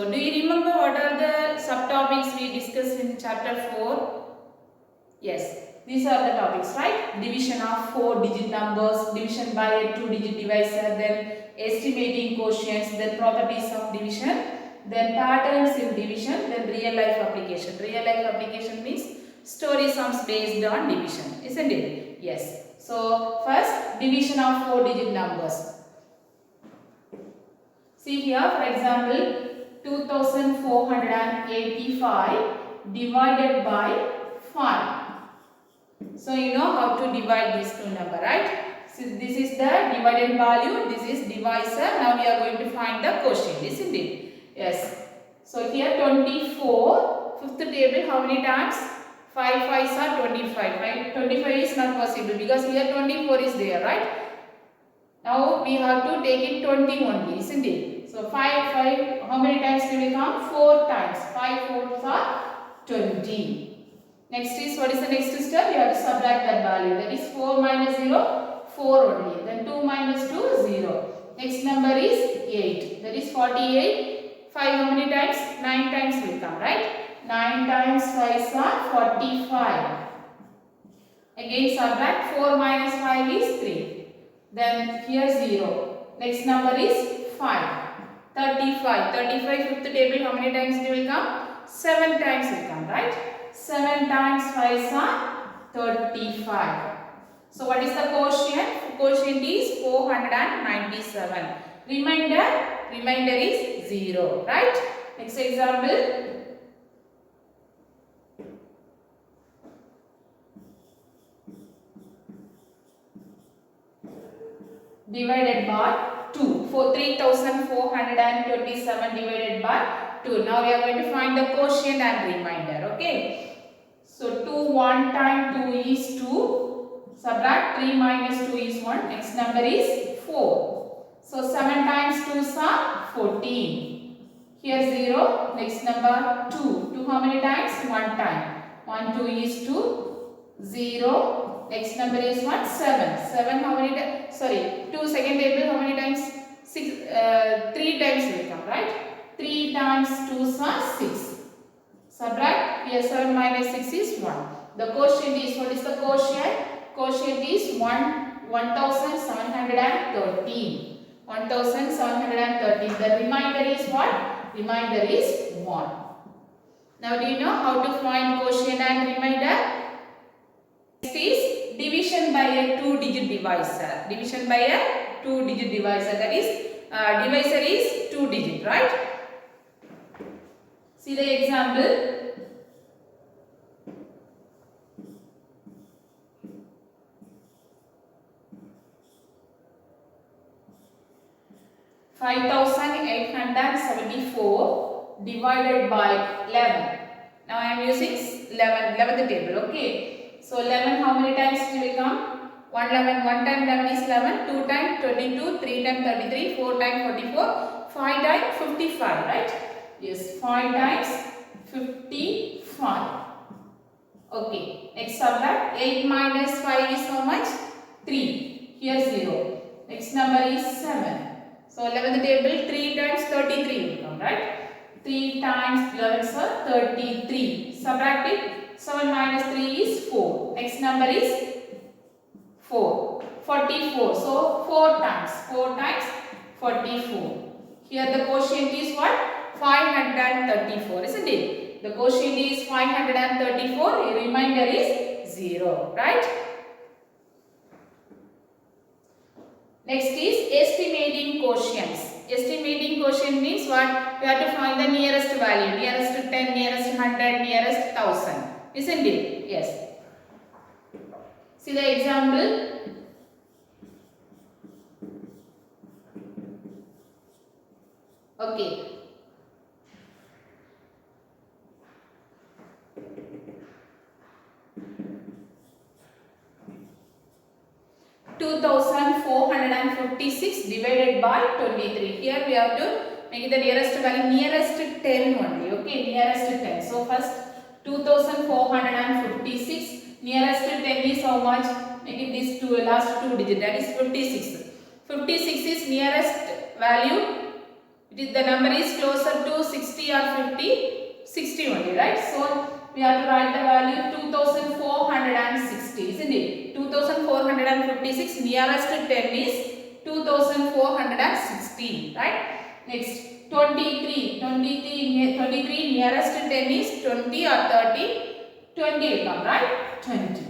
So do you remember what are the subtopics we discussed in chapter 4? Yes, these are the topics, right? Division of 4-digit numbers, division by a 2-digit divisor, then estimating quotients, then properties of division, then patterns in division, then real life application. Real life application means story sums based on division, isn't it? Yes. So first, division of 4-digit numbers. See here, for example, 2485 divided by 5. So you know how to divide these two numbers, right? So this is the dividend value, this is divisor. Now we are going to find the quotient, isn't it? Yes. So here 24, fifth table, how many times? 5 5s are 25. 25 is not possible because here 24 is there, right? Now we have to take it 20 only, isn't it? So 5, 5, how many times will it come? 4 times. 5 4s are 20. Next is, what is the next step? You have to subtract that value. That is 4 minus 0, 4 only. Then 2 minus 2, 0. Next number is 8. That is 48. 5 how many times? 9 times will come, right? 9 times 5 are 45. Again subtract, 4 minus 5 is 3. Then here 0. Next number is 5. 35. 35 fifth table, how many times it will come? 7 times will come, right? 7 times 5 are 35. So what is the quotient? Quotient is 497. Remainder is 0, right? Next example. Divided by 2. For 3427 divided by 2. Now we are going to find the quotient and remainder. Okay. So 2 one time 2 is 2. Subtract 3 minus 2 is 1. Next number is 4. So 7 times 2 are 14. Here 0. Next number 2. 2 how many times? 1 time. 1 2 is 2. 0. Next number is what? 7. 7 how many times? Sorry, 2 second table how many times? 6. 3 times will come, right? 3 times 2 are 6. Subtract, here 7 minus 6 is 1. The quotient is, what is the quotient? Quotient is 1713. 1713. The remainder is what? Remainder is 1. Now do you know how to find quotient and remainder? Next is division by a 2-digit divisor. Division by a 2-digit divisor. That is, divisor is 2-digit, right? See the example. (5,874) divided by 11. Now I am using 11th table. Okay. So 11 how many times it will come? 1 11, 1 time 11 is 11, 2 time 22, 3 time 33, 4 time 44, 5 time 55, right? Yes, 5 times 55. Okay, next subtract. 8 minus 5 is how much? 3. Here 0. Next number is 7. So 11th table, 3 times 33 will come, right? 3 times 11 is 33. Subtract it. 7 minus 3 is 4. Next number is 4. 44. So 4 times. 4 times 44. Here the quotient is what? 534, isn't it? The quotient is 534. The remainder is 0. Right? Next is estimating quotients. Estimating quotient means what? We have to find the nearest value. Nearest to 10, nearest to 100, nearest 1000. Isn't it? Yes. See the example. Okay. (2,456) divided by 23. Here we have to make the nearest value, nearest 10 only. Okay, nearest 10. So first 2,456, nearest 10 is how much? Make it this two, last 2 digit, that is 56. 56 is nearest value. The number is closer to 60 60 or 50? 60 only, right? So we have to write the value 2460, isn't it? 2456, nearest to 10 is 2460, right? Next 23 nearest to 10 is 20 or 30? 20 will come, right? 20.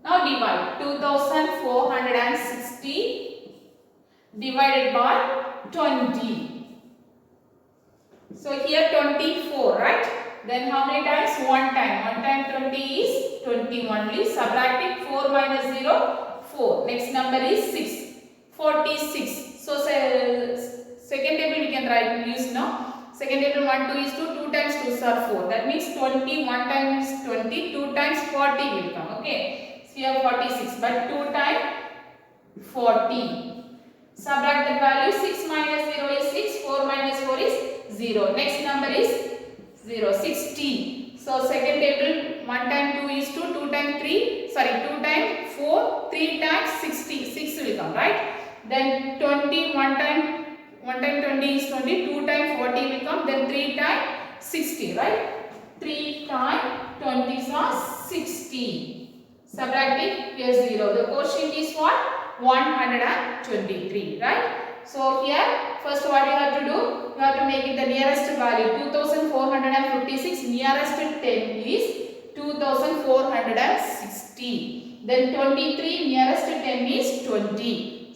Now divide 2460 divided by 20. So here 24, right? Then how many times? 1 time. 1 time 20 is 20 only. Subtracting 4 minus 0, 4. Next number is 6. 46. So second table we can write, use now. Second table 1, 2 is 2. 2 times 2 are 4. That means 20. 1 times 20. 2 times 40 will come. Okay. So here 46. But 2 times 40. Subtract the value. 6 minus 0 is 6. 4 minus 4 is 0. Next number is 0. 60. So second table 1 time 2 is 2. 2 times 3. Sorry, 2 times 4. 3 times 60. 6 will come, right? Then 20. 1 time 20 is 20. 2 times 40 will come. Then 3 times 60, right? 3 times 20 is 60. Subtracting here 0. The quotient is what? 123, right? So here first what you have to do? You have to make it the nearest value. 2456 nearest to 10 is 2460. Then 23 nearest to 10 is 20.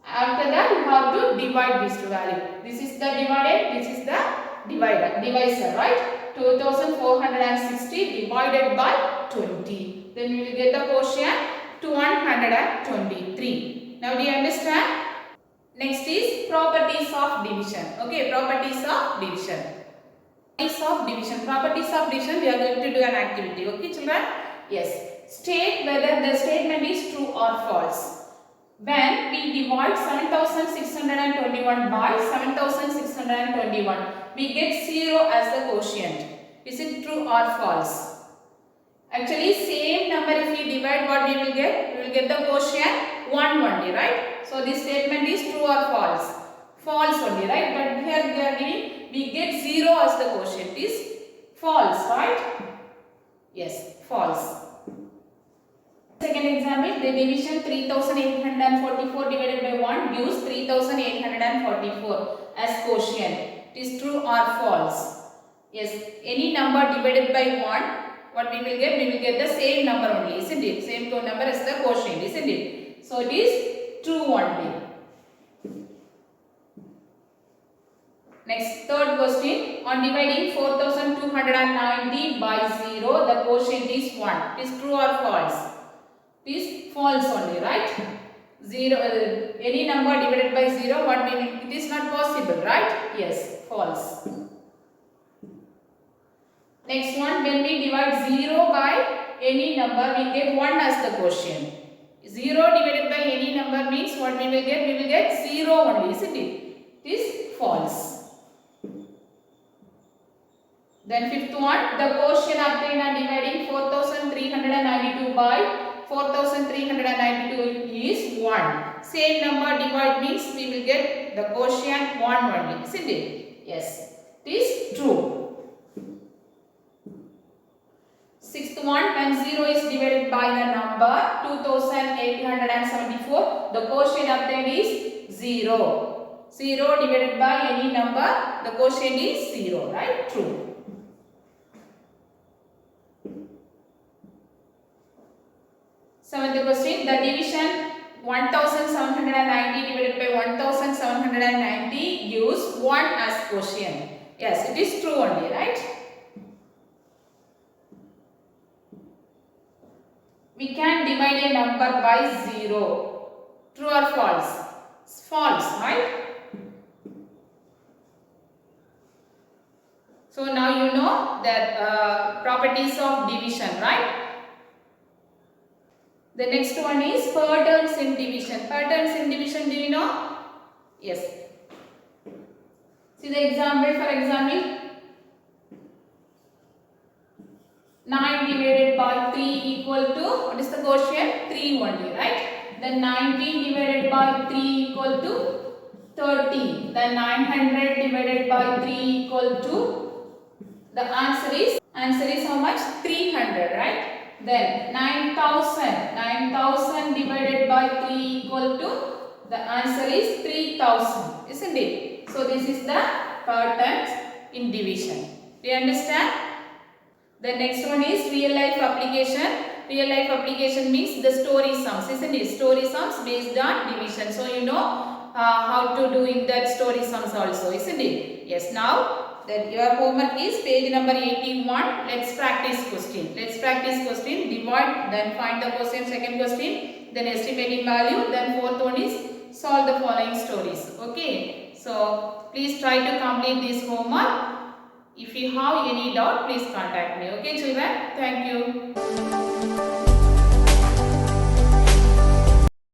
After that you have to divide these two values. This is the divided, this is the divisor, right? 2460 divided by 20. Then we will get the quotient to 123. Now do you understand? Next is properties of division. Okay, properties of division. Properties of division, we are going to do an activity. Okay, children? Yes. State whether the statement is true or false. When we divide 7621 by 7621, we get 0 as the quotient. Is it true or false? Actually, same number if we divide, what we will get? We will get the quotient 1 only, right? So this statement is true or false? False only, right? But here we are giving, we get 0 as the quotient. Is false, right? Yes, false. Second example, the division 3844 divided by 1 gives 3844 as quotient. It is true or false? Yes, any number divided by 1, what we will get? We will get the same number only, isn't it? Same number as the quotient, isn't it? So it is true only. Next, third question. On dividing 4290 by 0, the quotient is 1. It is true or false? It is false only, right? 0, any number divided by 0, what we will, it is not possible, right? Yes, false. Next one, when we divide 0 by any number, we get 1 as the quotient. 0 divided by any number means what we will get? We will get 0 only, isn't it? It is false. Then fifth one, the quotient obtained on dividing 4392 by 4392 is 1. Same number divide means we will get the quotient 1 only, isn't it? Yes, it is true. Sixth one, when 0 is divided by the number 2874, the quotient obtained is 0. 0 divided by any number, the quotient is 0, right? True. Seventh question, the division 1790 divided by 1790 gives 1 as quotient. Yes, it is true only, right? We can divide a number by 0. True or false? It's false, right? So now you know that properties of division, right? The next one is patterns in division. Patterns in division, do you know? Yes. See the example, for example, 9 divided by 3 equal to, what is the quotient? 3 only, right? Then 19 divided by 3 equal to 30. Then 900 divided by 3 equal to The answer is how much? 300, right? Then 9,000 divided by 3 equal to, the answer is 3,000, isn't it? So this is the third terms in division. Do you understand? The next one is real life application. Real life application means the story sums, isn't it? Story sums based on division. So you know how to do in that story sums also, isn't it? Yes. Now that your homework is page number 81. Let's practice question. Let's practice question. Divide, then find the question, second question, then estimating value, then fourth one is solve the following stories. Okay. So please try to complete this homework. If you have any doubt, please contact me. Okay children? Thank you.